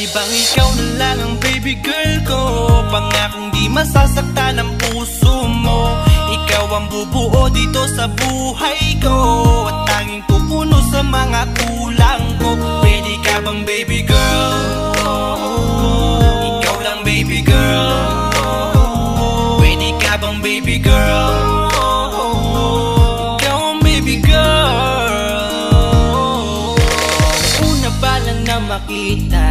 Pwede bang ikaw na lang ang baby girl ko? Pangakong di masasaktan ang puso mo. Ikaw ang bubuo dito sa buhay ko, at tanging pupuno sa mga kulang ko. Pwede ka bang baby girl? Ikaw lang baby girl. Pwede ka bang baby girl? Ikaw ang baby girl. Una pa lang na makita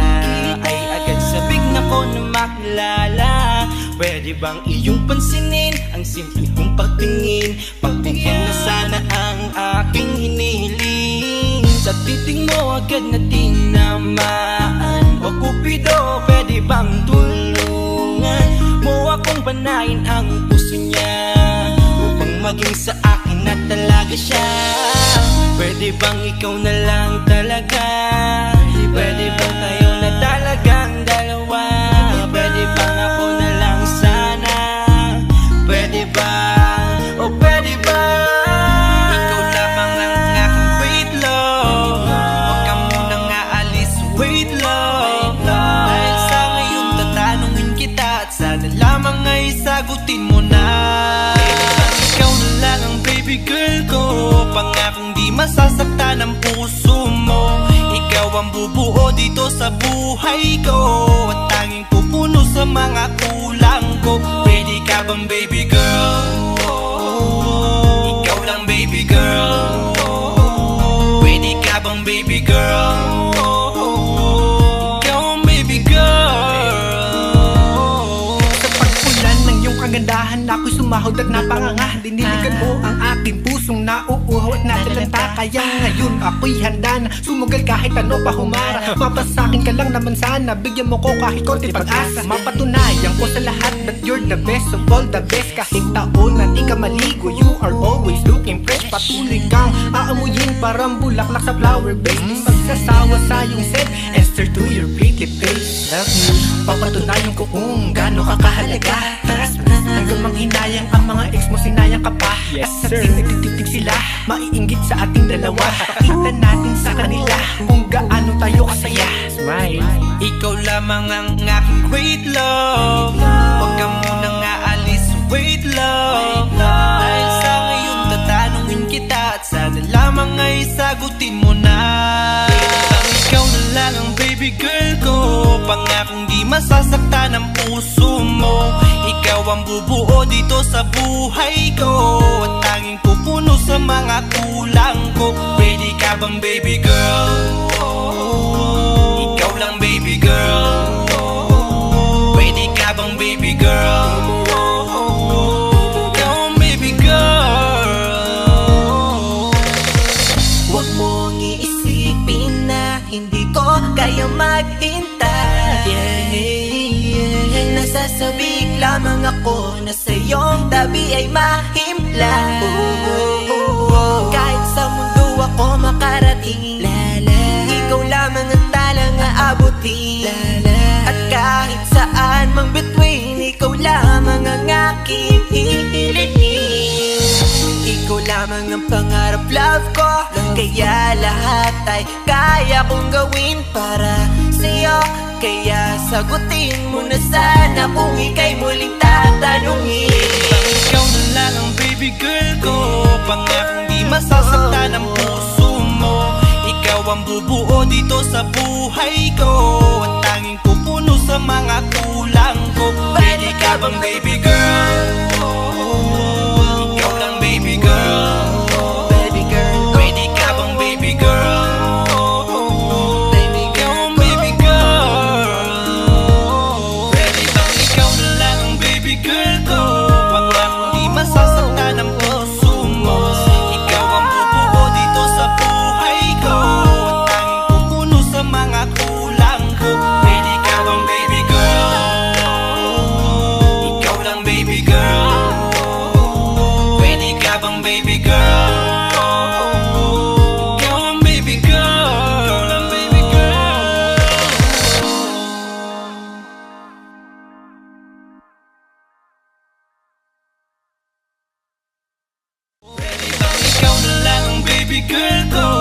ay agad sabik na ko na makilala. Pwede bang iyong pansinin ang simple kong pagtingin? Pagbigyan na sana ang aking hinihiling. Sa titing mo agad na tinamaan. O Cupido, pwede bang tulungan mo akong panayin ang puso niya, upang maging sa akin na talaga siya? Pwede bang ikaw na lang talaga? Pwede bang tayo na talagang dalawa? Pwede bang ako na lang sana? Pwede ba? O pwede ba? Ikaw lamang ang aking wait love. Huwag ka munang aalis, wait love. Dahil sa ngayon tatanungin kita, at sana lamang ay sagutin mo na. Pwede bang ikaw na lang ang baby girl ko? Pangakong di masasaktan ang puso mo. Ikaw ang bubuo dito sa buhay ko, at tanging pupuno sa mga kulang ko. Pwede ka bang baby girl? Ikaw lang baby girl. Pwede ka bang baby girl? Ikaw ang baby girl. Sa pagpulan ng iyong kagandahan, ako'y sumahod at napanganga. Diniligan mo ang aking pusong nauuhaw at natalanta. Kaya ngayon ako'y handa na sumugal kahit ano pa humara. Mapasakin ka lang naman sana, bigyan mo ko kahit konti pag-asa. Mapatunayan ko sa lahat that you're the best of all the best. Kahit taon na di ka maligo, you are always looking fresh. Patuloy kang aamuyin parang bulaklak sa flower base. Di magsasawa sa iyong scent and stir to your pretty face. Love me, papatunayan ko kung gaano ka kahalaga. Hanggang manghinayang ang mga ex mo, sinayang ka pa. Yes, at sir. nagtitig sila, maiinggit sa ating dalawa. Pakita natin sa kanila kung gaano tayo kasaya. Smile. Ikaw lamang ang aking great love. Huwag ka munang aalis, wait love. Dahil sa ngayon tatanungin kita, at sana lamang ay sagutin mo na. Pwede bang ikaw na lang ang baby girl ko? Pangakong di masasaktan ang puso mo. Ikaw ang bubuo dito sa buhay ko, at tanging pupuno sa mga kulang ko. Pwede ka bang baby girl? Ikaw lang baby girl. Pwede ka bang baby girl? Ikaw ang baby girl. Huwag mong iisipin na hindi ko kaya maghintay. Nasasabik lamang ako na sa iyong tabi ay mahimpla. Kahit sa mundo ako makarating, ikaw lamang ang talang aabutin. At kahit saan mang between, ikaw lamang ang aking hihilingin. Ikaw lamang ang pangarap, love ko. Kaya lahat ay kaya kong gawin para sa'yo. Kaya sagutin mo na sana kung ika'y muling tatanungin. Ikaw na lang ang baby girl ko. Pangakong di masasaktan ang puso mo. Ikaw ang bubuo dito sa buhay ko, at tanging pupuno sa mga kulang ko. Pwede ka bang baby girl? Ikaw lang baby girl. Baby girl, Pwede ka bang baby girl? baby Ikaw girl, ang baby girl. Pwede bang ikaw na lang ang baby girl ko? Pangakong di masasaktan ang puso mo. Ikaw ang bubuo dito sa buhay ko, at tanging pupuno sa mga kulang ko. Pwede ka bang baby girl? Ikaw lang baby girl. Pwede ka bang baby girl? Ikaw ang baby girl. Ang baby girl. Pwede bang ikaw na lang ang baby girl ko?